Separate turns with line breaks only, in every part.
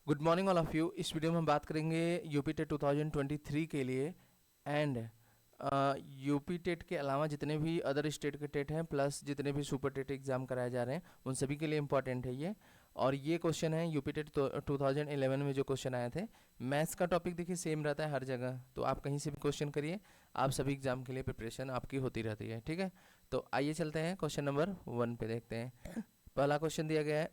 Good morning all of you. इस video में हम बात करेंगे यूपी टेट 2023 के लिए एंड यूपी टेट के अलावा जितने भी अदर स्टेट के टेट हैं प्लस जितने भी सुपर टेट एग्जाम कराए जा रहे हैं उन सभी के लिए इम्पॉर्टेंट है ये। और ये क्वेश्चन है यूपी टेट 2011 में जो क्वेश्चन आए थे। मैथ्स का टॉपिक देखिए सेम रहता है हर जगह, तो आप कहीं से भी क्वेश्चन करिए, आप सभी एग्जाम के लिए प्रिपरेशन आपकी होती रहती है। ठीक है, तो आइए चलते हैं क्वेश्चन नंबर 1 पे देखते हैं। पहला क्वेश्चन दिया गया है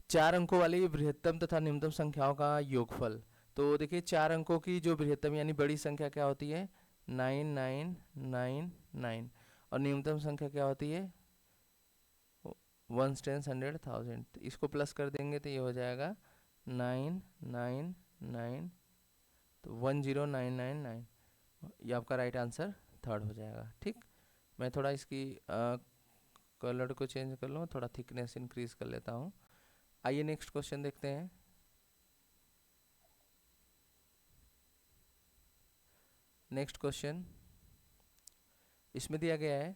4 अंकों वाली बृहत्तम तथा न्यूनतम संख्याओं का योगफल। तो देखिए 4 अंकों की जो बृहत्तम यानी बड़ी संख्या क्या होती है 9999, और न्यूनतम संख्या क्या होती है 1 10 100 1000। इसको प्लस कर देंगे तो ये हो जाएगा 999, तो 10999। ये आपका राइट आंसर थर्ड हो जाएगा। ठीक, मैं थोड़ा इसकी कलर को चेंज कर लूँ, थोड़ा थिकनेस इंक्रीज कर लेता हूँ। आइए नेक्स्ट क्वेश्चन देखते हैं। नेक्स्ट क्वेश्चन इसमें दिया गया है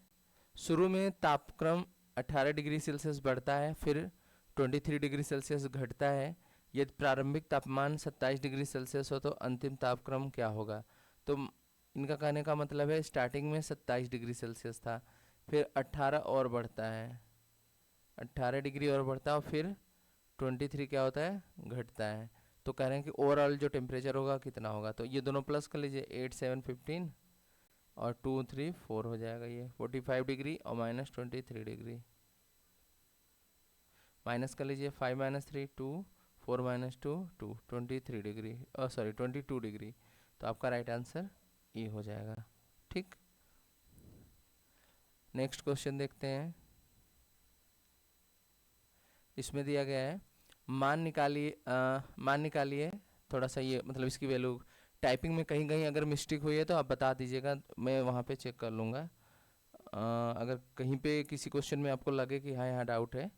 शुरू में तापक्रम 18 डिग्री सेल्सियस बढ़ता है, फिर 23 डिग्री सेल्सियस घटता है। यदि प्रारंभिक तापमान 27 डिग्री सेल्सियस हो तो अंतिम तापक्रम क्या होगा। तो इनका कहने का मतलब है स्टार्टिंग में 27 डिग्री सेल्सियस था, फिर 18 और बढ़ता है, 18 डिग्री और बढ़ता है, और फिर 23 क्या होता है घटता है। तो कह रहे हैं कि ओवरऑल जो टेम्परेचर होगा कितना होगा। तो ये दोनों प्लस कर लीजिए, 8 7 15 और 2 3 4 हो जाएगा ये 45 डिग्री, और -23 डिग्री। माइनस कर लीजिए 5 -3 2, 4 -2 2, 23 डिग्री, सॉरी 22 डिग्री। तो आपका राइट आंसर ये हो जाएगा। ठीक, नेक्स्ट क्वेश्चन देखते हैं। इसमें दिया गया है मान निकालिए। थोड़ा सा ये मतलब इसकी वैल्यू टाइपिंग में कहीं कहीं अगर मिस्टेक हुई है तो आप बता दीजिएगा, मैं वहाँ पे चेक कर लूँगा। अगर कहीं पे किसी क्वेश्चन में आपको लगे कि हाँ यहाँ डाउट है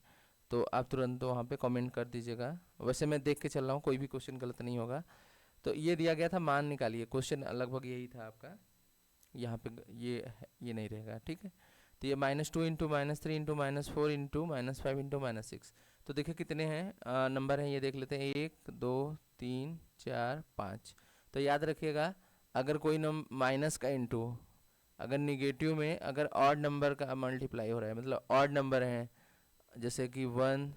तो आप तुरंत वहाँ पे कमेंट कर दीजिएगा। वैसे मैं देख के चल रहा हूँ, कोई भी क्वेश्चन गलत नहीं होगा। तो ये दिया गया था मान निकालिए, क्वेश्चन लगभग यही था आपका। यहाँ पे ये नहीं रहेगा। ठीक है, तो ये -2 इंटू -3 इंटू -4 इंटू -5 इंटू -6। तो देखिए कितने हैं नंबर हैं, ये देख लेते हैं 1 2 3 4 5। तो याद रखिएगा अगर कोई माइनस का इंटू, अगर निगेटिव में अगर ऑड नंबर का मल्टीप्लाई हो रहा है, मतलब ऑड नंबर है जैसे कि 1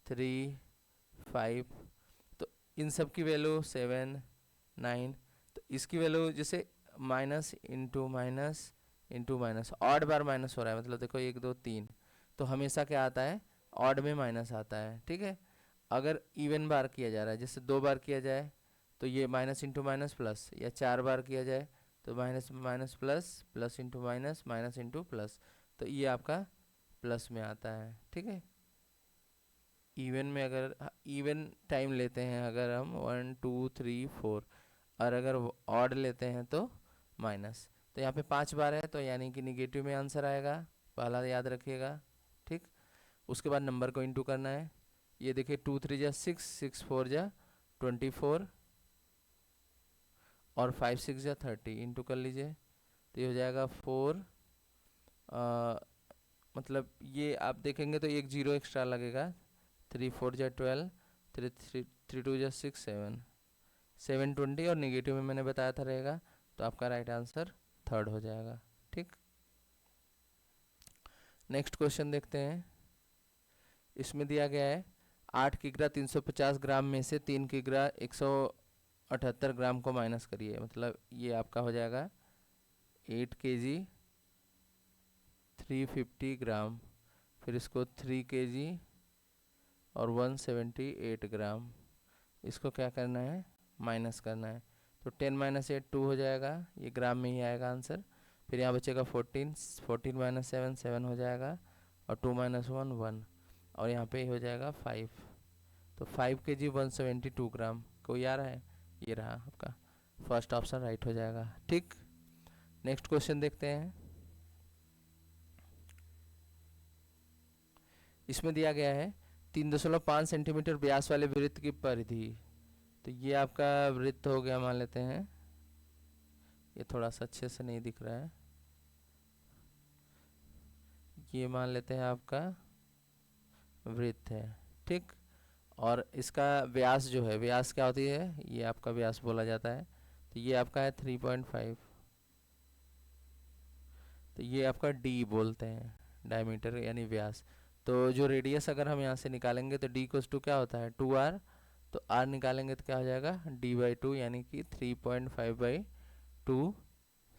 3 5, तो इन सब की वैल्यू 7 9। तो इसकी वैल्यू जैसे माइनस इंटू माइनस, ऑड बार माइनस हो रहा है, मतलब देखो 1 2 3, तो हमेशा क्या आता है ऑड में माइनस आता है। ठीक है, अगर इवन बार किया जा रहा है जैसे 2 बार किया जाए तो ये माइनस इंटू माइनस प्लस, या 4 बार किया जाए तो minus minus plus, plus into minus, minus into plus, तो ये आपका प्लस में आता है। ठीक है, इवन में अगर इवन टाइम लेते हैं अगर हम 1 2 3 4, और अगर ऑड लेते हैं तो माइनस। तो यहाँ पे 5 बार है तो यानी कि निगेटिव में आंसर आएगा, पहला याद रखिएगा। ठीक, उसके बाद नंबर को इंटू करना है। ये देखिए 2 3 जा 6, 6 4 जा 24, और 5 6 जा 30, इंटू कर लीजिए तो ये हो जाएगा 4। मतलब ये आप देखेंगे तो एक जीरो एक्स्ट्रा लगेगा, 3 4 जा 12, 3 2 जा 6 7, 720, और नेगेटिव में मैंने बताया था रहेगा। तो आपका राइट आंसर थर्ड हो जाएगा। ठीक, नेक्स्ट क्वेश्चन देखते हैं। इसमें दिया गया है 8 किग्रा 350 ग्राम में से 3 किग्रा 178 ग्राम को माइनस करिए। मतलब ये आपका हो जाएगा 8 kg 350 ग्राम, फिर इसको 3 kg और 178 ग्राम, इसको क्या करना है माइनस करना है। तो 10 -8 2 हो जाएगा, ये ग्राम में ही आएगा आंसर। फिर यहाँ बचेगा 14, 14 -7 7 हो जाएगा, और 2 -1 1, और यहाँ पे हो जाएगा 5। तो 5 kg 172 ग्राम, कोई आ रहा है, ये रहा आपका फर्स्ट ऑप्शन राइट हो जाएगा। ठीक, नेक्स्ट क्वेश्चन देखते हैं। इसमें दिया गया है 3.5 सेंटीमीटर व्यास वाले वृत्त की परिधि। तो ये आपका वृत्त हो गया, मान लेते हैं ये थोड़ा सा अच्छे से नहीं दिख रहा है, ये मान लेते हैं आपका वृत्त है। ठीक, और इसका व्यास जो है, व्यास क्या होती है, ये आपका व्यास बोला जाता है। तो ये आपका है 3.5, तो ये आपका डी बोलते हैं, डायमीटर यानी व्यास। तो जो रेडियस अगर हम यहाँ से निकालेंगे तो डी कोस टू क्या होता है 2r, तो r निकालेंगे तो क्या हो जाएगा d/2 यानी कि 3.5/2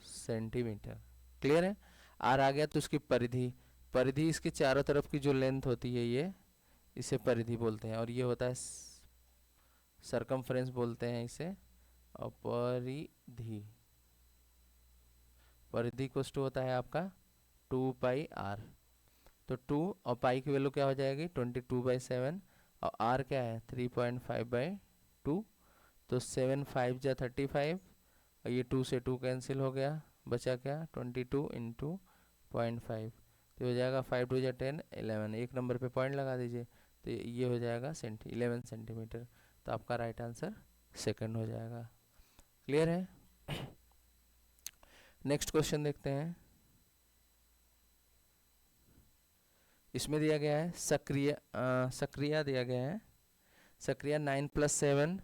सेंटीमीटर। क्लियर है। r आ गया तो उसकी परिधि, परिधि इसके चारों तरफ की जो लेंथ होती है ये, इसे परिधि बोलते हैं। और ये होता है सरकमफ्रेंस बोलते हैं इसे, और परिधि, परिधि कोस टू होता है आपका 2πr। तो 2 और पाई की वैल्यू क्या हो जाएगी 22/7, और r क्या है 3.5/2। तो 7 5 जा 35, और ये 2 से 2 कैंसिल हो गया, बचा क्या 22 इंटू 0.5, तो हो जाएगा 5 2 जा 10 11, एक नंबर पे पॉइंट लगा दीजिए, तो ये हो जाएगा 11 सेंटीमीटर। तो आपका राइट आंसर सेकंड हो जाएगा। क्लियर है। नेक्स्ट क्वेश्चन देखते हैं। इसमें दिया गया है सक्रिया दिया गया है, सक्रिया 9+7,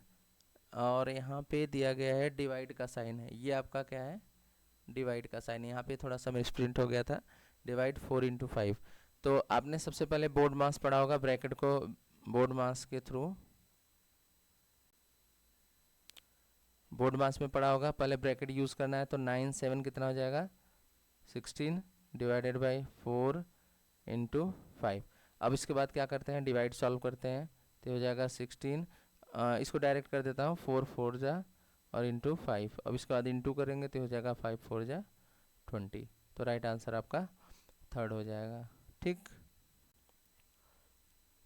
और यहाँ पे दिया गया है डिवाइड का साइन है। ये आपका क्या है डिवाइड का साइन, यहाँ पे थोड़ा सा मिसप्रिंट हो गया था, डिवाइड 4/5। तो आपने सबसे पहले बोर्ड मास पढ़ा होगा, ब्रैकेट को बोर्ड मास के थ्रू, बोर्ड मास में पढ़ा होगा, पहले ब्रैकेट यूज करना है। तो 9 7 कितना हो जाएगा 16 डिवाइडेड बाई 4/5। अब इसके बाद क्या करते हैं डिवाइड सॉल्व करते हैं, तो हो जाएगा 16, इसको डायरेक्ट कर देता हूँ 4 4 जा और इंटू 5। अब इसके बाद इंटू करेंगे तो हो जाएगा 5 4 जा 20। तो राइट आंसर आपका थर्ड हो जाएगा। ठीक,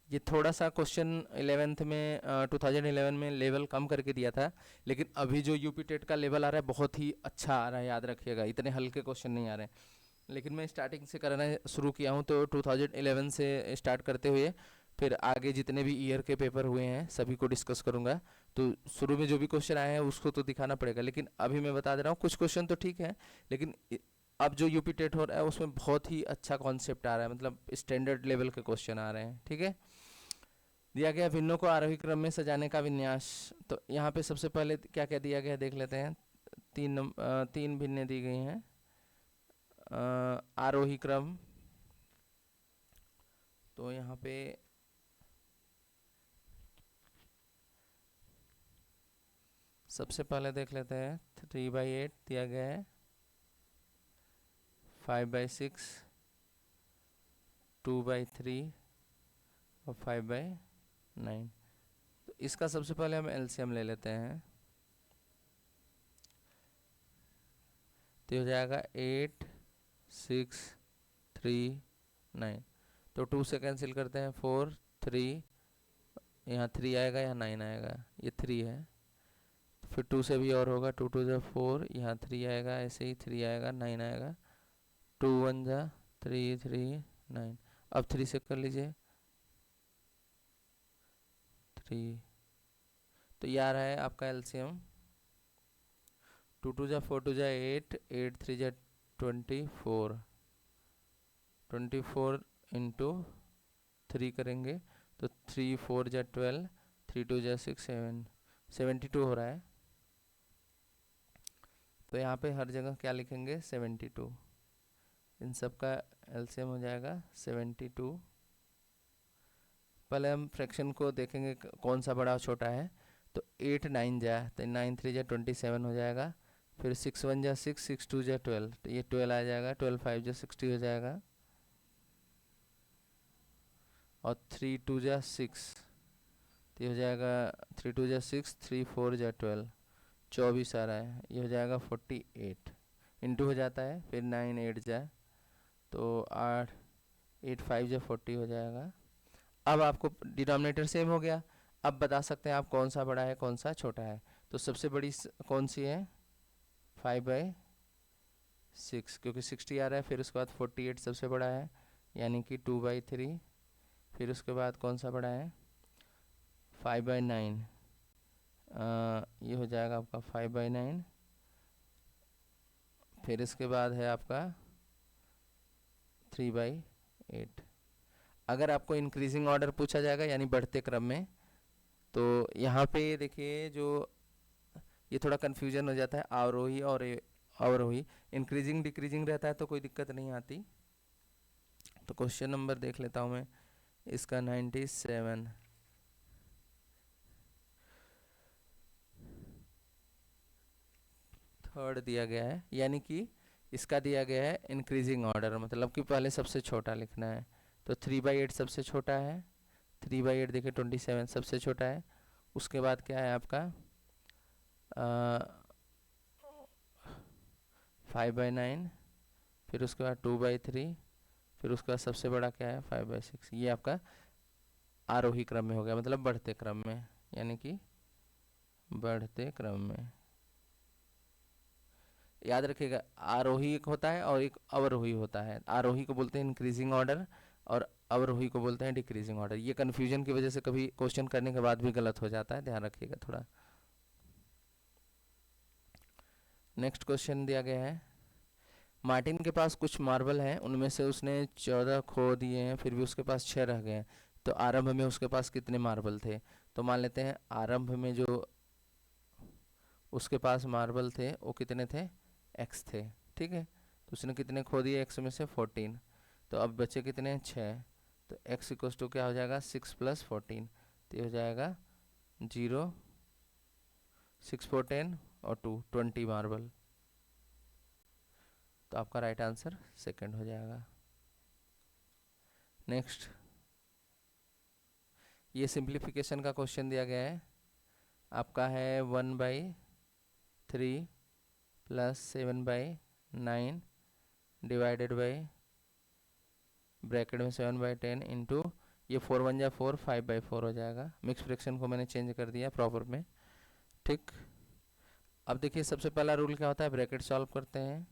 ये थोड़ा सा क्वेश्चन 11th में 2011 में लेवल कम करके दिया था, लेकिन अभी जो यूपी टेट का लेवल आ रहा है बहुत ही अच्छा आ रहा है, याद रखिएगा इतने हल्के क्वेश्चन नहीं आ रहे हैं। लेकिन मैं स्टार्टिंग से करना शुरू किया हूँ, तो 2011 से स्टार्ट करते हुए फिर आगे जितने भी ईयर के पेपर हुए हैं सभी को डिस्कस करूँगा। तो शुरू में जो भी क्वेश्चन आए हैं उसको तो दिखाना पड़ेगा, लेकिन अभी मैं बता दे रहा हूँ कुछ क्वेश्चन तो ठीक है, लेकिन अब जो यूपी टेट हो रहा है उसमें बहुत ही अच्छा कॉन्सेप्ट आ रहा है, मतलब स्टैंडर्ड लेवल के क्वेश्चन आ रहे हैं। ठीक है, दिया गया भिन्नों को आरोही क्रम में सजाने का विन्यास। तो यहाँ पे सबसे पहले क्या क्या दिया गया देख लेते हैं। तीन भिन्नें दी गई हैं। आरोही क्रम, तो यहाँ पे सबसे पहले देख लेते हैं 3/8 दिया गया है, 5/6, 2/3 और 5/9। तो इसका सबसे पहले हम एलसीएम ले लेते हैं, तो हो जाएगा 8 6 3 9। तो 2 से कैंसिल करते हैं 4 3, यहाँ 3 आएगा, यहाँ 9 आएगा, ये 3 है। फिर 2 से भी और होगा, 2 2 जा 4, यहाँ 3 आएगा, ऐसे ही 3 आएगा, 9 आएगा, 2 1 जा 3 3 9। अब 3 से कर लीजिए 3, तो ये आ रहा है आपका एलसीएम 2 2 जा 4 2 जा 8, 8 3 जा 24, 24 इंटू 3 करेंगे तो 3 4 जा 12, 3 2 जा 6 7, 72 हो रहा है। तो यहाँ पे हर जगह क्या लिखेंगे 72, इन सब का एलसीएम हो जाएगा 72। पहले हम फ्रैक्शन को देखेंगे कौन सा बड़ा और छोटा है। तो 8 9 जा, तो 9 3 जा 27 हो जाएगा, फिर 6 1 जा 6, 6 2 जा 12, तो ये 12 आ जाएगा, 12 5 जा 60 हो जाएगा, और 3 2 जा 6, तो ये हो जाएगा 3 2 जा 6, 3 4 जा 12, 24 आ रहा है, ये हो जाएगा 48, इंटू हो जाता है, फिर 9 8 जा, तो 8 8 5 जा 40 हो जाएगा। अब आपको डिनोमिनेटर सेम हो गया, अब बता सकते हैं आप कौन सा बड़ा है कौन सा छोटा है। तो सबसे बड़ी कौन सी है 5/6, क्योंकि 60 आ रहा है, फिर उसके बाद 48 सबसे बड़ा है यानी कि 2/3, फिर उसके बाद कौन सा बड़ा है 5/9, ये हो जाएगा आपका 5/9, फिर इसके बाद है आपका 3/8। अगर आपको इंक्रीजिंग ऑर्डर पूछा जाएगा यानी बढ़ते क्रम में, तो यहाँ पे देखिए जो ये थोड़ा कन्फ्यूजन हो जाता है, आरोही और अवरोही। इंक्रीजिंग डिक्रीजिंग रहता है तो कोई दिक्कत नहीं आती। तो क्वेश्चन नंबर देख लेता हूँ मैं इसका 97 थर्ड दिया गया है, यानी कि इसका दिया गया है इंक्रीजिंग ऑर्डर, मतलब कि पहले सबसे छोटा लिखना है। तो 3/8 सबसे छोटा है, 3/8 देखिए 27 सबसे छोटा है। उसके बाद क्या है आपका 5/9, फिर उसके बाद 2/3, फिर उसके बाद सबसे बड़ा क्या है 5/6। ये आपका आरोही क्रम में हो गया, मतलब बढ़ते क्रम में, यानी कि बढ़ते क्रम में। याद रखिएगा आरोही एक होता है और एक अवरोही होता है। आरोही को बोलते हैं इंक्रीजिंग ऑर्डर और अवरोही को बोलते हैं डिक्रीजिंग ऑर्डर। ये कन्फ्यूजन की वजह से कभी क्वेश्चन करने के बाद भी गलत हो जाता है, ध्यान रखिएगा थोड़ा। नेक्स्ट क्वेश्चन दिया गया है, मार्टिन के पास कुछ मार्बल हैं, उनमें से उसने 14 खो दिए हैं, फिर भी उसके पास 6 रह गए हैं। तो आरंभ में उसके पास कितने मार्बल थे? तो मान लेते हैं आरंभ में जो उसके पास मार्बल थे वो कितने थे, x थे, ठीक है। तो उसने कितने खो दिए, x में से 14। तो अब बचे कितने, 6। तो x इक्वल्स टू क्या हो जाएगा, 6 + 14। तो ये हो जाएगा 0, 6 4 10 और 2 20 मार्बल। तो आपका राइट आंसर सेकंड हो जाएगा। नेक्स्ट, ये सिंप्लीफिकेशन का क्वेश्चन दिया गया है आपका है 1/3 + 7/9 डिवाइडेड बाई ब्रैकेट में 7/10 इंटू ये 4 1 जा 4, 5/4 हो जाएगा। मिक्स फ्रैक्शन को मैंने चेंज कर दिया प्रॉपर में, ठीक। अब देखिए सबसे पहला रूल क्या होता है, ब्रैकेट सॉल्व करते हैं।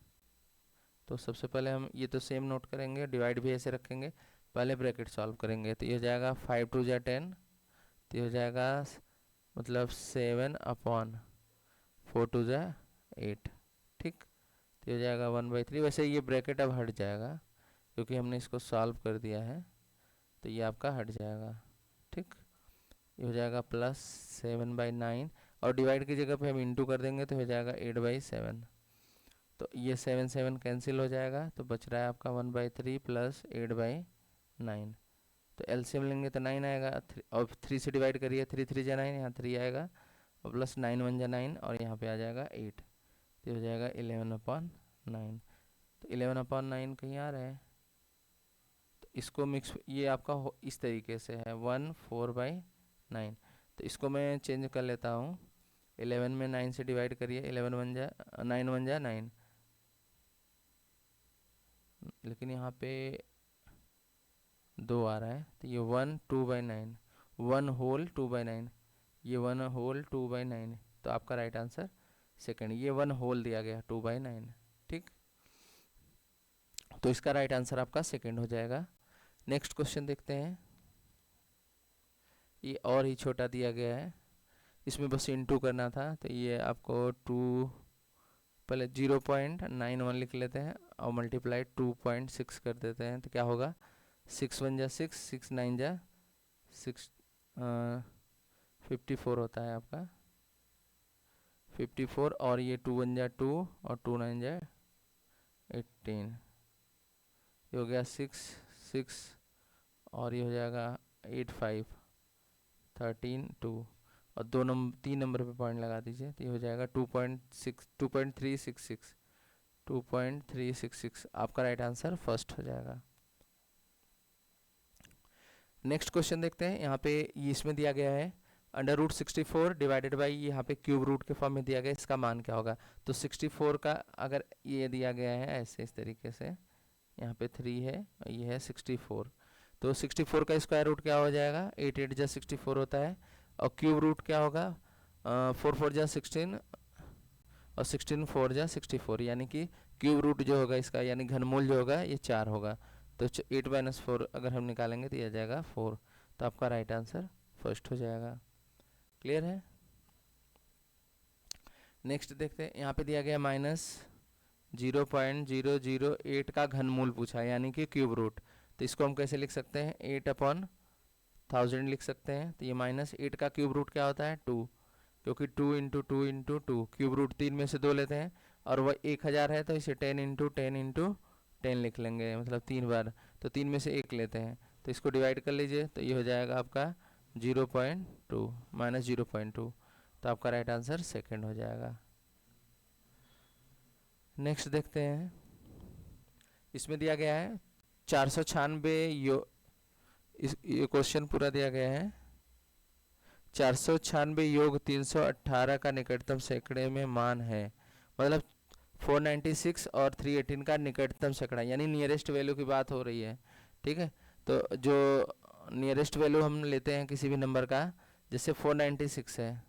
तो सबसे पहले हम ये तो सेम नोट करेंगे, डिवाइड भी ऐसे रखेंगे, पहले ब्रैकेट सॉल्व करेंगे। तो ये हो जाएगा 5 2 जा 10, तो ये हो जाएगा मतलब 7/4 2 जा 8, ठीक। तो ये हो जाएगा 1/3। वैसे ये ब्रैकेट अब हट जाएगा क्योंकि हमने इसको सॉल्व कर दिया है, तो ये आपका हट जाएगा, ठीक। ये हो जाएगा +7/9 और डिवाइड की जगह पे हम इंटू कर देंगे तो हो जाएगा 8/7। तो ये 7 7 कैंसिल हो जाएगा, तो बच रहा है आपका 1/3 + 8/9। तो एलसीएम लेंगे तो 9 आएगा, और 3 से डिवाइड करिए, 3 3 जा 9, यहाँ 3 आएगा, और प्लस 9 1 जा 9, और यहाँ पे आ जाएगा 8। तो हो जाएगा 11/9। तो 11/9 कहीं आ रहा है, तो इसको मिक्स, ये आपका इस तरीके से है 1/4/9। तो इसको मैं चेंज कर लेता हूँ, 11 में 9 से डिवाइड करिए, 11 1 जा 9 1 जा 9, लेकिन यहाँ पे 2 आ रहा है, तो ये 1 2/9, 1/2/9, ये 1/2/9। तो आपका राइट आंसर सेकंड, ये 1 होल दिया गया 2/9, ठीक। तो इसका राइट आंसर आपका सेकंड हो जाएगा। नेक्स्ट क्वेश्चन देखते हैं, ये और ही छोटा दिया गया है, इसमें बस इनटू करना था। तो ये आपको 2, पहले 0.91 लिख लेते हैं और मल्टीप्लाई 2.6 कर देते हैं, तो क्या होगा 6 1 जा 6, 6 9 जा 6, 54 होता है आपका 54, और ये 2 1 जा 2 और 2 9 जा 18, ये हो गया 6 6, और ये हो जाएगा 8 5 13 2, और 3 नंबर पे पॉइंट लगा दीजिए, तो ये हो जाएगा 2.366 2.366। आपका राइट आंसर फर्स्ट हो जाएगा। नेक्स्ट क्वेश्चन देखते हैं, यहाँ पे इसमें दिया गया है √64 डिवाइडेड बाई, यहाँ पे क्यूब रूट के फॉर्म में दिया गया है, इसका मान क्या होगा। तो 64 का अगर ये दिया गया है ऐसे इस तरीके से, यहाँ पे 3 है और ये है 64, तो 64 का स्क्वायर रूट क्या हो जाएगा, 8 8 जा 64 होता है, और क्यूब रूट क्या होगा 4 4 जा 16 और 16 4 जा 64, यानी कि क्यूब रूट जो होगा इसका, यानी घनमूल जो होगा ये 4 होगा। तो 8 - 4 अगर हम निकालेंगे तो ये आ जाएगा 4। तो आपका राइट आंसर फर्स्ट हो जाएगा। क्लियर है। नेक्स्ट देखते हैं, यहाँ पे दिया गया -0.008 का घनमूल पूछा है, यानी कि क्यूब रूट। तो इसको हम कैसे लिख सकते हैं, 8/3 1000 लिख सकते हैं। तो ये -8 का क्यूब रूट क्या होता है 2, क्योंकि 2 into two into two, cube root 3 में से 2 लेते हैं, और वह 1000 है तो इसे 10 इंटू 10 इंटू 10 लिख लेंगे, मतलब 3 बार, तो 3 में से 1 लेते हैं, तो इसको डिवाइड कर लीजिए, तो ये हो जाएगा आपका 0.2 -0.2, तो आपका राइट आंसर सेकंड हो जाएगा। नेक्स्ट देखते हैं, इसमें दिया गया है 496 ये क्वेश्चन पूरा दिया गया है, 496 योग 318 का निकटतम सैकड़े में मान है, मतलब 496 और 318 का निकटतम सैकड़ा, यानी नियरेस्ट वैल्यू की बात हो रही है। ठीक है, तो जो नियरेस्ट वैल्यू हम लेते हैं किसी भी नंबर का, जैसे 496 है,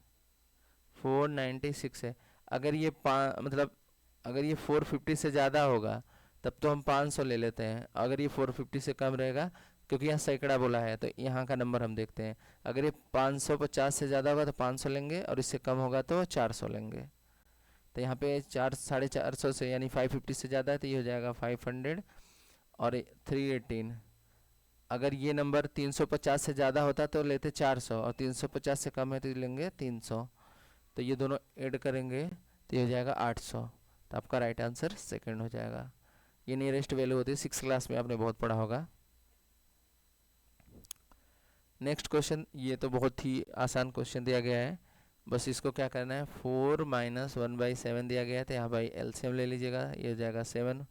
496 है, अगर ये मतलब अगर ये 450 से ज़्यादा होगा तब तो हम 500 ले लेते हैं, अगर ये 450 से कम रहेगा, क्योंकि यहाँ सैकड़ा बोला है तो यहाँ का नंबर हम देखते हैं, अगर ये 550 से ज़्यादा होगा तो 500 लेंगे, और इससे कम होगा तो 400 लेंगे। तो यहाँ पे 450 से यानी 550 से ज़्यादा है तो ये हो जाएगा 500, और 318, अगर ये नंबर 350 से ज़्यादा होता तो लेते 400, और 350 से कम है तो लेंगे 300, तो ये दोनों ऐड करेंगे तो ये हो जाएगा 800, तो आपका राइट आंसर सेकंड हो जाएगा। ये नियरेस्ट वैल्यू होती है, 6 क्लास में आपने बहुत पढ़ा होगा। नेक्स्ट क्वेश्चन, ये तो बहुत ही आसान क्वेश्चन दिया गया है, बस इसको क्या करना है, 4 - 1/7 दिया गया है, तो यहाँ भाई एलसीएम ले लीजिएगा, ये हो जाएगा 7,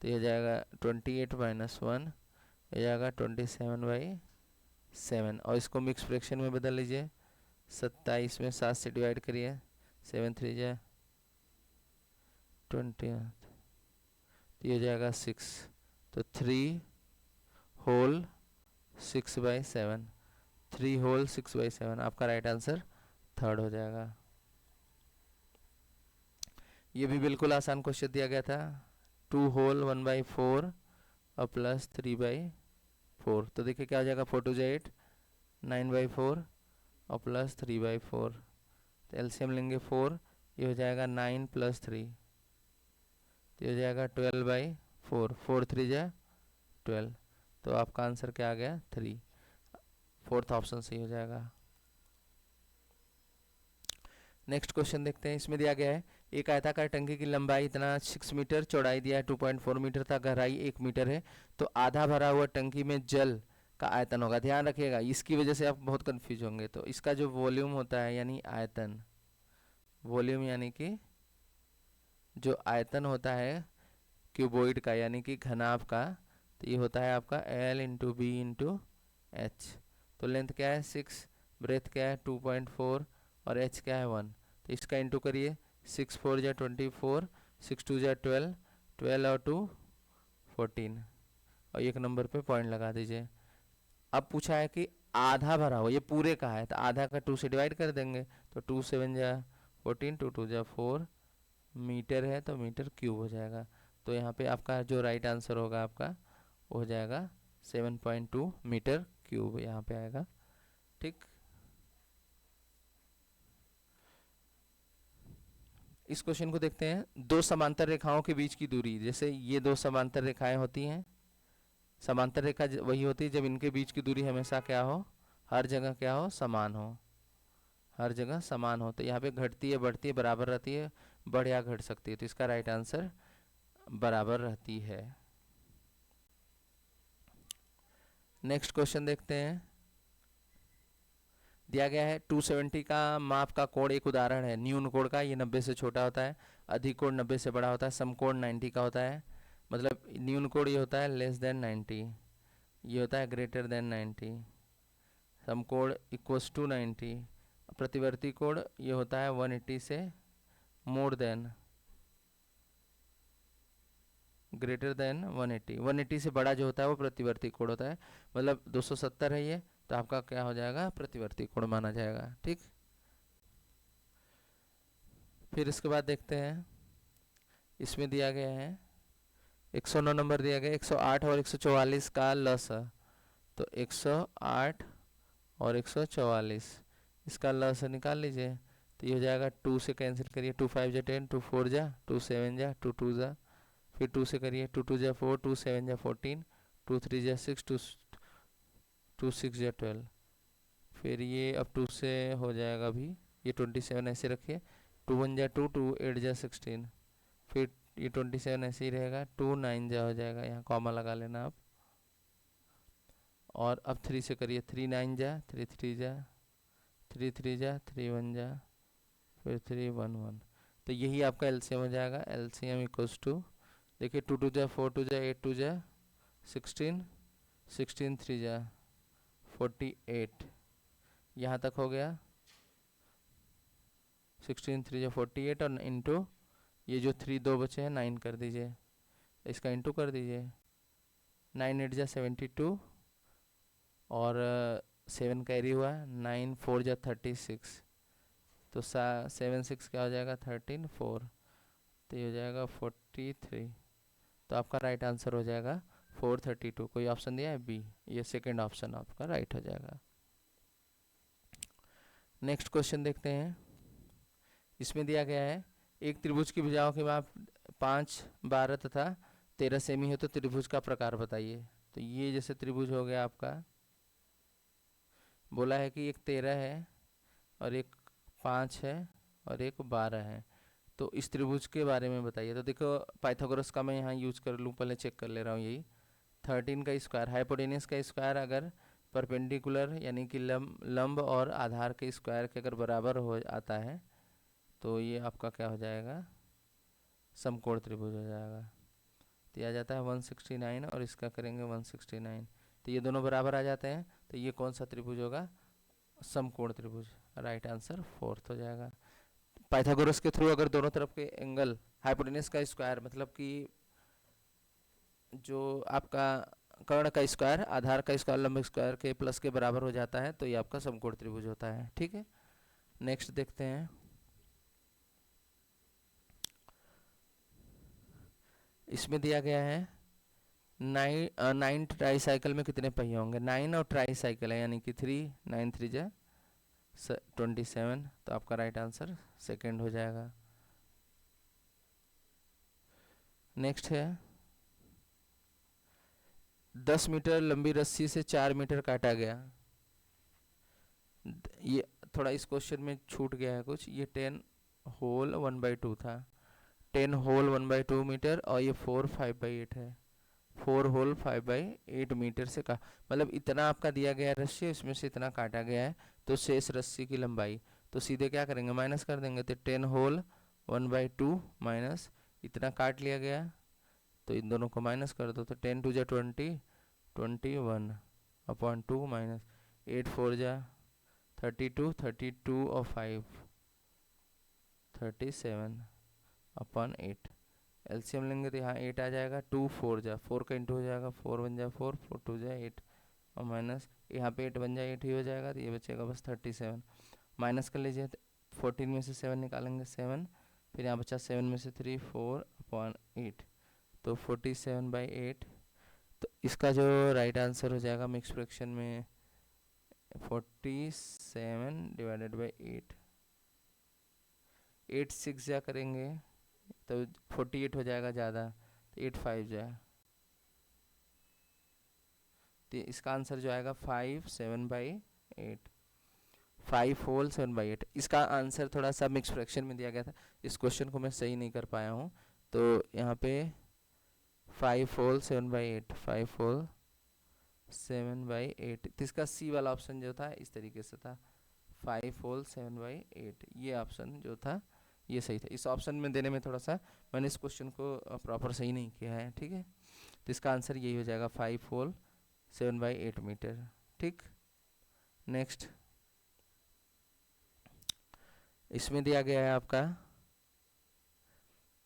तो ये हो जाएगा 28 - 1, ये जाएगा 27/7, और इसको मिक्स फ्रैक्शन में बदल लीजिए, 27 में 7 से डिवाइड करिए, 7 3 जा 20, तो ये हो जाएगा 6, तो 3 होल 6/7, 3 होल 6/7, आपका राइट आंसर थर्ड हो जाएगा। ये भी बिल्कुल आसान क्वेश्चन दिया गया था, 2 होल 1/4 और प्लस 3/4, तो देखिए क्या हो जाएगा, 4 2 8, 9/4 और प्लस 3/4, तो एलसीएम लेंगे 4, ये हो जाएगा 9 + 3, तो ये हो जाएगा 12/4, 4 3 जा 12, तो आपका आंसर क्या आ गया 3, फोर्थ ऑप्शन सही हो जाएगा। नेक्स्ट क्वेश्चन देखते हैं, इसमें दिया गया है एक आयताकार टंकी की लंबाई इतना 6 मीटर, चौड़ाई दिया है 2.4 मीटर था, गहराई 1 मीटर है, तो आधा भरा हुआ टंकी में जल का आयतन होगा। ध्यान रखिएगा, इसकी वजह से आप बहुत कंफ्यूज होंगे, तो इसका जो वॉल्यूम होता है यानी आयतन, वॉल्यूम यानी कि जो आयतन होता है क्यूबॉइड का यानी कि घनाभ का, तो ये होता है आपका L × B × H, तो लेंथ क्या है 6, ब्रेथ क्या है 2.4 और H क्या है 1, तो इसका इंटू करिए, 6 4 जा 24, 6 2 जा 12, 12 और 2 14, और एक नंबर पे पॉइंट लगा दीजिए। अब पूछा है कि आधा भरा हो, ये पूरे का है तो आधा का 2 से डिवाइड कर देंगे, तो 2 7 जा 14, 2 2 जा 4, मीटर है तो मीटर क्यूब हो जाएगा, तो यहाँ पे आपका जो राइट आंसर होगा आपका वो हो जाएगा 7.2 मीटर क्यूब, यहाँ पे आएगा। ठीक, इस क्वेश्चन को देखते हैं, दो समांतर रेखाओं के बीच की दूरी, जैसे ये दो समांतर रेखाएं होती हैं, समांतर रेखा वही होती है जब इनके बीच की दूरी हमेशा क्या हो, हर जगह क्या हो, समान हो, हर जगह समान हो, तो यहाँ पे घटती है बढ़ती है बराबर रहती है, बढ़ या घट सकती है, तो इसका राइट आंसर बराबर रहती है। नेक्स्ट क्वेश्चन देखते हैं, दिया गया है 270 का माप का कोण एक उदाहरण है, न्यून कोण का ये 90 से छोटा होता है, अधिक कोण 90 से बड़ा होता है, समकोण 90 का होता है, मतलब न्यून कोण ये होता है <90, ये होता है <90, समकोण = 90, प्रतिवर्ती कोण ये होता है 180 से ग्रेटर देन 180, 180 से बड़ा जो होता है वो प्रतिवर्ती कोण होता है, मतलब 270 है ये, तो आपका क्या हो जाएगा, प्रतिवर्ती कोण माना जाएगा। ठीक, फिर इसके बाद देखते हैं, इसमें दिया गया है 109 नंबर दिया गया, 108 और 144 का लसा, तो 108 और 144 इसका लसा निकाल लीजिए, तो ये हो जाएगा 2 से कैंसिल करिए, 2 5 जा 10, 2 4 जा 2 7 जा 2 2 जा, फिर 2 से करिए, 2 2 जा 4, 2 7 जा 14, 2 3 जा 6, 2 6 जा 12, फिर ये अब 2 से हो जाएगा अभी, ये 27 ऐसे रखिए, 2 1 जा 2, 2 8 जा 16, फिर ये 27 ऐसे ही रहेगा, 2 9 जा हो जाएगा, यहाँ कॉमा लगा लेना आप। और अब 3 से करिए, 3 9 जा, 3 3 जा, 3 3 जा, 3 1 जा, फिर 3 1 1। तो यही आपका एलसीएम हो जाएगा। एलसीएम इक्वल्स टू, देखिए 2 2 जा 4 2 जा 8 2 जा 16, 16 3 जा 48, यहाँ तक हो गया। 16 3 जा 48 और इंटू ये जो 3 दो बचे हैं 9 कर दीजिए, इसका इंटू कर दीजिए, 9 8 जा 72 और 7 कैरी हुआ, 9 4 जा 36, तो 7 6 क्या हो जाएगा 13 4, तो ये हो जाएगा 43। तो आपका राइट आंसर हो जाएगा 432। कोई ऑप्शन दिया है बी, ये सेकंड ऑप्शन आपका राइट हो जाएगा। नेक्स्ट क्वेश्चन देखते हैं। इसमें दिया गया है एक त्रिभुज की भुजाओं के माप 5 12 तथा 13 सेमी है, तो त्रिभुज का प्रकार बताइए। तो ये जैसे त्रिभुज हो गया आपका, बोला है कि एक 13 है और एक 5 है और एक 12 है, तो इस त्रिभुज के बारे में बताइए। तो देखो पाइथागोरस का मैं यहाँ यूज कर लूँ, पहले चेक कर ले रहा हूँ। यही 13 का स्क्वायर, हाइपोटेनस का स्क्वायर अगर परपेंडिकुलर यानी कि लंब और आधार के स्क्वायर के अगर बराबर हो आता है तो ये आपका क्या हो जाएगा, समकोण त्रिभुज हो जाएगा। तो आ जाता है 169 और इसका करेंगे 169, तो ये दोनों बराबर आ जाते हैं, तो ये कौन सा त्रिभुज होगा, समकोण त्रिभुज। राइट आंसर 4 हो जाएगा। पाइथागोरस के थ्रू अगर दोनों तरफ के एंगल, हाइपोटेनस का स्क्वायर मतलब कि जो आपका कर्ण का स्क्वायर, आधार का स्क्वायर, लंब स्क्वायर के प्लस के बराबर हो जाता है, तो ये आपका समकोण त्रिभुज होता है। ठीक है, नेक्स्ट देखते हैं। इसमें दिया गया है 9 ट्राई साइकिल में कितने पहिए होंगे। 9 और ट्राई साइकिल है यानी कि 3 9 3 जा 27, तो आपका राइट आंसर सेकंड हो जाएगा। नेक्स्ट है 10 मीटर लंबी रस्सी से 4 मीटर काटा गया। ये थोड़ा इस क्वेश्चन में छूट गया है कुछ, ये 10 होल 1/2 था, 10 होल 1/2 मीटर, और ये 4 5/8 है, 4 होल 5/8 मीटर से का, मतलब इतना आपका दिया गया रस्सी, इसमें से इतना काटा गया है, तो शेष रस्सी की लंबाई, तो सीधे क्या करेंगे, माइनस कर देंगे। तो 10 होल 1/2 माइनस इतना काट लिया गया, तो इन दोनों को माइनस कर दो, तो 10 2 जा 20 21/2 माइनस 8 4 जा 32 32 और 5 37/8। एलसीएम लेंगे तो यहाँ 8 आ जाएगा, 2 4 जा 4 का इंटू हो जाएगा, 4 1 जा 4 4 2 जा 8 और माइनस यहाँ पे 8 1 जा 8 ही हो जाएगा, तो ये बचेगा बस 37। माइनस कर लीजिए, 14 में से 7 निकालेंगे 7, फिर यहाँ बचा 7 में से 3 4/8, तो 47/8। तो इसका जो राइट आंसर हो जाएगा मिक्स फ्रैक्शन में 47/8, 8 6 जा करेंगे तो 48 हो जाएगा ज़्यादा, तो 8 5 जा, तो इसका आंसर जो आएगा 5 7/8, 5 होल 7/8। इसका आंसर थोड़ा सा मिक्स फ्रैक्शन में दिया गया था, इस क्वेश्चन को मैं सही नहीं कर पाया हूँ, तो यहाँ पे 5 होल 7/8, 5 होल 7/8, तो इसका सी वाला ऑप्शन जो था इस तरीके से था, 5 होल 7/8, ये ऑप्शन जो था ये सही था। इस ऑप्शन में देने में थोड़ा सा मैंने इस क्वेश्चन को प्रॉपर सही नहीं किया है। ठीक है, तो इसका आंसर यही हो जाएगा 5 होल 7/8 मीटर। ठीक, नेक्स्ट इसमें दिया गया है आपका,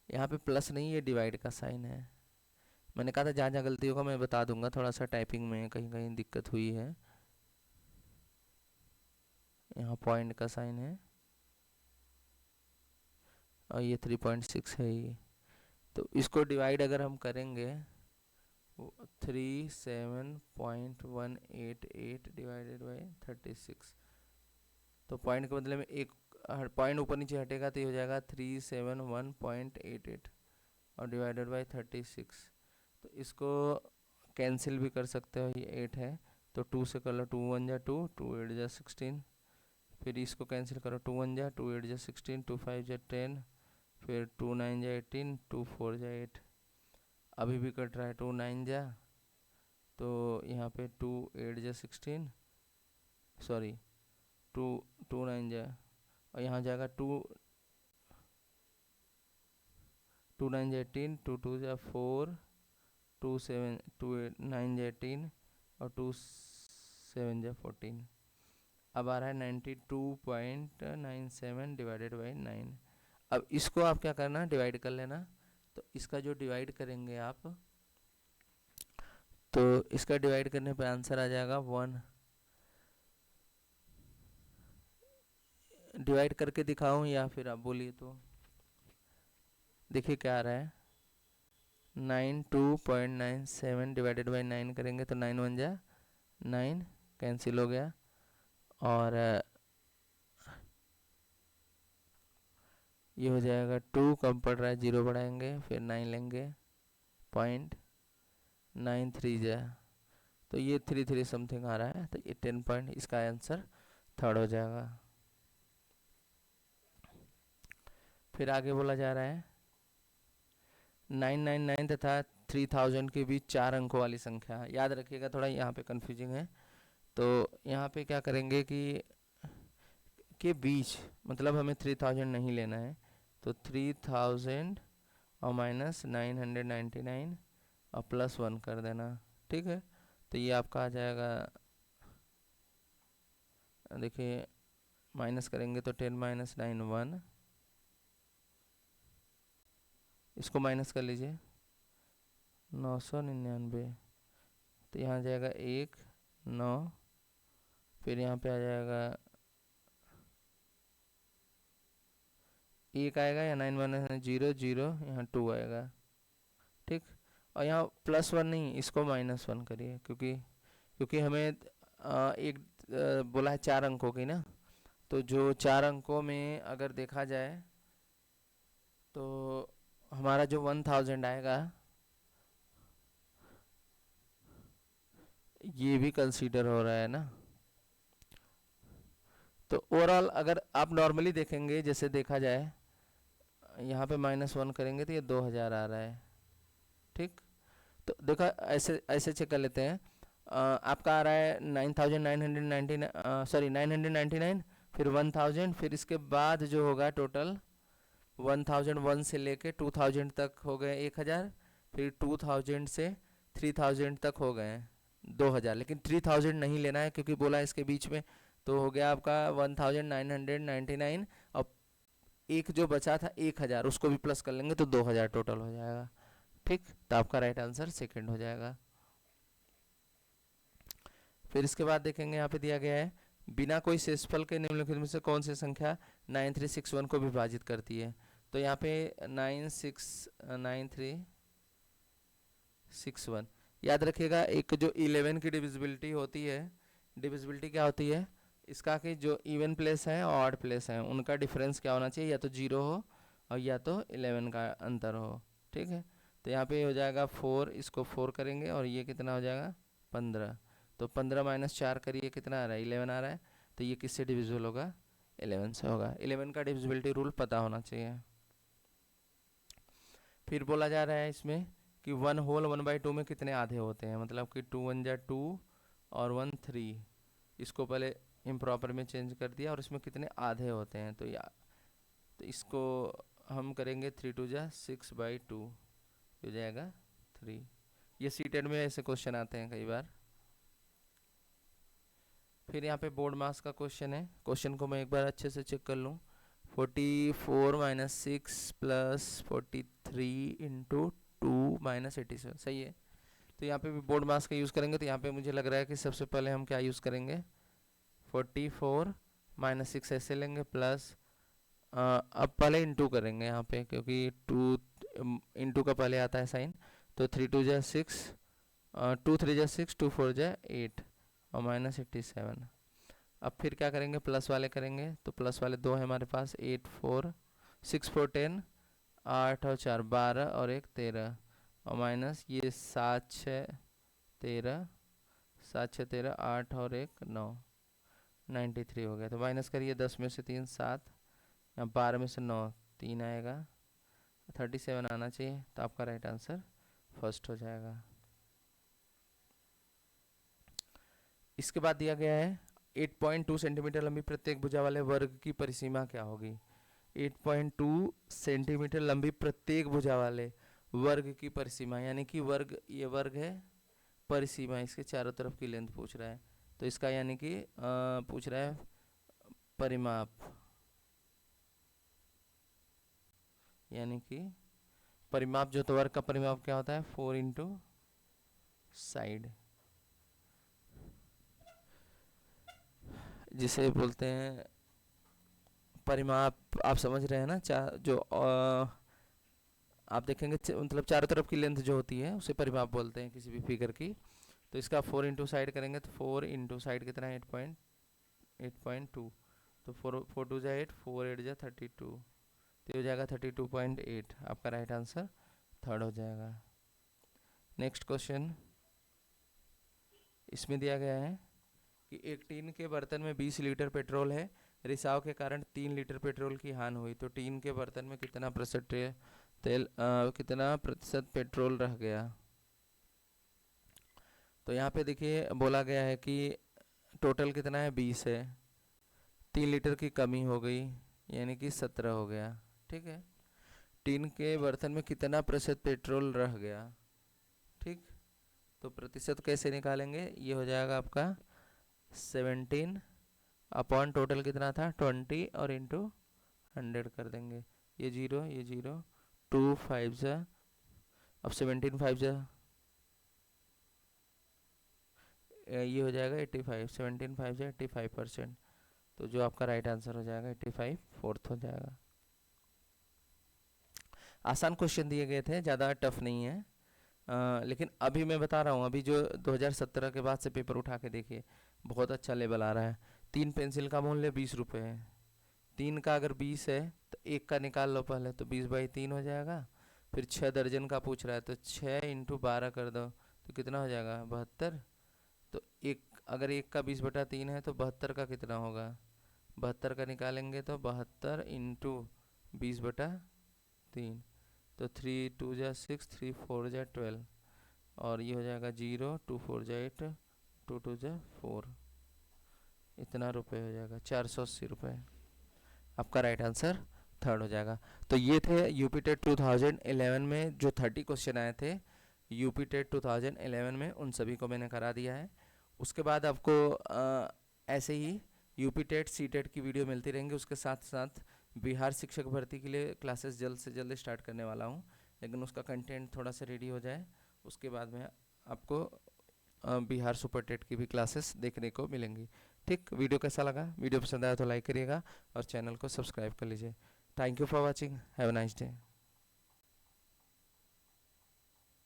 यहाँ पे प्लस नहीं, ये डिवाइड का साइन है। मैंने कहा था जहाँ जहाँ गलती होगा मैं बता दूंगा, थोड़ा सा टाइपिंग में कहीं कहीं दिक्कत हुई है। यहाँ पॉइंट का साइन है और ये 3.6 है ये, तो इसको डिवाइड अगर हम करेंगे 37.188 डिवाइडेड बाई 36, तो पॉइंट के बदले में एक पॉइंट ऊपर नीचे हटेगा, तो ये हो जाएगा 371.88 और डिवाइडेड बाई 36, तो इसको कैंसिल भी कर सकते हो, ये 8 है, तो 2 से कर लो, 2 1 जा 2, 2 8 जा 16, फिर इसको कैंसिल करो, 2 1 जा 2 8 जा 16, 2 5 जा 10, फिर 2 9 जा 18, 2 4 जा 8। अभी भी कट रहा है, 2 9 जा, तो यहाँ पे 2 8 जा 16, सॉरी 2 2 9 जा, और यहाँ जाएगा 2 9 जा 18, 2 2 जा 4, 2 7 2 9 जा 18, और 2 7 जा 14। अब आ रहा है 92.97 डिवाइडेड बाई 9। अब इसको आप क्या करना, डिवाइड कर लेना। तो इसका जो डिवाइड करेंगे आप, तो इसका डिवाइड करने पर आंसर आ जाएगा 1। डिवाइड करके दिखाऊं या फिर आप बोलिए? तो देखिए क्या आ रहा है, 92.97 डिवाइडेड बाई 9 करेंगे तो 9 1 जा 9, कैंसिल हो गया, और ये हो जाएगा 2, कम पड़ रहा है 0 बढ़ाएंगे, फिर 9 लेंगे, 0.93 जा, तो ये 33 समथिंग आ रहा है, तो ये 10 पॉइंट, इसका आंसर थर्ड हो जाएगा। फिर आगे बोला जा रहा है 999 तथा 3000 के बीच 4 अंकों वाली संख्या। याद रखिएगा, थोड़ा यहाँ पे कंफ्यूजिंग है। तो यहाँ पे क्या करेंगे कि के बीच, मतलब हमें 3000 नहीं लेना है, तो 3000 और माइनस 999 और प्लस 1 कर देना, ठीक है। तो ये आपका आ जाएगा, देखिए माइनस करेंगे तो 10 माइनस 9 1, इसको माइनस कर लीजिए, 999, तो यहाँ जाएगा 1 9, फिर यहाँ पे आ जाएगा 1 आएगा, या 9 माइनस 0 0, यहाँ 2 आएगा, ठीक। और यहाँ प्लस 1 नहीं, इसको माइनस 1 करिए, क्योंकि हमें एक बोला है 4 अंकों की ना, तो जो 4 अंकों में अगर देखा जाए तो हमारा जो 1000 आएगा, ये भी कंसीडर हो रहा है ना। तो ओवरऑल अगर आप नॉर्मली देखेंगे, जैसे देखा जाए यहाँ पे -1 करेंगे तो ये 2000 आ रहा है, ठीक। तो देखो ऐसे ऐसे चेक कर लेते हैं। आपका आ रहा है 9999, सॉरी 999, फिर 1000, फिर इसके बाद जो होगा टोटल 1001 से लेके 2000 तक हो गए 1000, फिर 2000 से 3000 तक हो गए 2000, लेकिन 3000 नहीं लेना है क्योंकि बोला है इसके बीच में, तो हो गया आपका 1999, और एक जो बचा था 1000, उसको भी प्लस कर लेंगे तो 2000 टोटल हो जाएगा, ठीक। तो आपका राइट आंसर सेकंड हो जाएगा। फिर इसके बाद देखेंगे, यहाँ पे दिया गया है बिना कोई शेषफल के निम्नलिखित में से कौन सी संख्या 9361 को विभाजित करती है। तो यहाँ पे 9361 याद रखिएगा। एक जो 11 की डिविजिबिलिटी होती है, डिविजिबिलिटी क्या होती है इसका, कि जो इवन प्लेस है और ऑड प्लेस है उनका डिफरेंस क्या होना चाहिए, या तो 0 हो और या तो 11 का अंतर हो, ठीक है। तो यहाँ पे हो जाएगा 4, इसको 4 करेंगे और ये कितना हो जाएगा 15, तो 15 माइनस 4 करिए, कितना आ रहा है 11 आ रहा है। तो ये किससे डिविजिबल होगा, 11 से होगा। 11 का डिविजिबिलिटी रूल पता होना चाहिए। फिर बोला जा रहा है इसमें कि 1 होल 1/2 में कितने आधे होते हैं, मतलब कि 2 1 जा 2 और 1 3, इसको पहले इम्प्रॉपर में चेंज कर दिया, और इसमें कितने आधे होते हैं, तो इसको हम करेंगे 3 2 जा 6/2, हो जाएगा 3। ये सीटेड में ऐसे क्वेश्चन आते हैं कई बार। फिर यहाँ पे बोर्ड मास का क्वेश्चन है, क्वेश्चन को मैं एक बार अच्छे से चेक कर लूँ। 44 माइनस 6 प्लस 43 इंटू 2 माइनस 87, सही है। तो यहाँ पे भी बोर्ड मास का यूज़ करेंगे, तो यहाँ पे मुझे लग रहा है कि सबसे पहले हम क्या यूज़ करेंगे, 44 माइनस 6 ऐसे लेंगे, प्लस अब पहले इंटू करेंगे यहाँ पे, क्योंकि 2 इंटू का पहले आता है साइन। तो 3 2 जा 6, 2 3 जा 6, 2 4 जा 8 और माइनस 87। अब फिर क्या करेंगे, प्लस वाले करेंगे, तो प्लस वाले 2 है हमारे पास, 8 4 6 4 10, 8 और 4 12 और 1 13, और माइनस ये 7 6 13 7 6 13, 8 और 1 9, 93 हो गया। तो माइनस करिए, 10 में से 3 7, यहाँ 12 में से 9 3 आएगा, 37 आना चाहिए। तो आपका राइट आंसर फर्स्ट हो जाएगा। इसके बाद दिया गया है 8.2 सेंटीमीटर लंबी प्रत्येक भुजा वाले वर्ग की परिसीमा क्या होगी। 8.2 सेंटीमीटर लंबी प्रत्येक भुजा वाले वर्ग की परिसीमा, यानी कि वर्ग, ये वर्ग है, परिसीमा इसके चारों तरफ की लेंथ पूछ रहा है। तो इसका यानी कि पूछ रहा है परिमाप, यानी कि परिमाप जो, तो वर्ग का परिमाप क्या होता है 4 इंटू साइड, जिसे बोलते हैं परिमाप। आप समझ रहे हैं ना, जो आप देखेंगे मतलब चारों तरफ की लेंथ जो होती है उसे परिमाप बोलते हैं किसी भी फिगर की। तो इसका 4 इंटू साइड करेंगे तो 4 इंटू साइड कितना है 8.2, तो 4 2 जा 8, 4 8 जा 32, तो हो जाएगा 32.8। आपका राइट आंसर थर्ड हो जाएगा। नेक्स्ट क्वेश्चन, इसमें दिया गया है कि एक टीन के बर्तन में 20 लीटर पेट्रोल है, रिसाव के कारण 3 लीटर पेट्रोल की हानि हुई, तो टीन के बर्तन में कितना प्रतिशत पेट्रोल रह गया। तो यहाँ पे देखिए बोला गया है कि टोटल कितना है 20 है, 3 लीटर की कमी हो गई यानी कि 17 हो गया। ठीक है, टीन के बर्तन में कितना प्रतिशत पेट्रोल रह गया। ठीक, तो प्रतिशत कैसे निकालेंगे, ये हो जाएगा आपका 17 अपॉन टोटल कितना था 20 और इंटू 100 कर देंगे। ये 0 ये 0, 2 5 जा, अब 17 5 जा, ये हो जाएगा 85, 17 5 जा 85%। तो जो आपका राइट आंसर हो जाएगा 85 फोर्थ हो जाएगा। आसान क्वेश्चन दिए गए थे, ज़्यादा टफ नहीं है। लेकिन अभी मैं बता रहा हूँ, अभी जो 2017 के बाद से पेपर उठा के देखिए बहुत अच्छा लेवल आ रहा है। 3 पेंसिल का मूल्य 20 रुपये है, 3 का अगर 20 है तो 1 का निकाल लो पहले, तो 20/3 हो जाएगा। फिर 6 दर्जन का पूछ रहा है तो 6 इंटू 12 कर दो तो कितना हो जाएगा 72। तो अगर 1 का 20/3 है तो 72 का कितना होगा, 72 का निकालेंगे तो 72 इंटू 20/3, तो 3 2 जा 6, 3 4 जा 12, और ये हो जाएगा 0 2 4 जा 8, 2 2 जा 4, इतना रुपए हो जाएगा 480 रुपये। आपका राइट आंसर थर्ड हो जाएगा। तो ये थे यूपी टेट 2011 में जो 30 क्वेश्चन आए थे यूपी टेट 2011 में, उन सभी को मैंने करा दिया है। उसके बाद आपको ऐसे ही यूपी टेट सी टेट की वीडियो मिलती रहेंगी। उसके साथ साथ बिहार शिक्षक भर्ती के लिए क्लासेस जल्द से जल्द स्टार्ट करने वाला हूँ, लेकिन उसका कंटेंट थोड़ा सा रेडी हो जाए उसके बाद में आपको बिहार सुपर टेट की भी क्लासेस देखने को मिलेंगी। ठीक, वीडियो कैसा लगा, वीडियो पसंद आया तो लाइक करिएगा और चैनल को सब्सक्राइब कर लीजिए। Thank you for watching, have a nice day.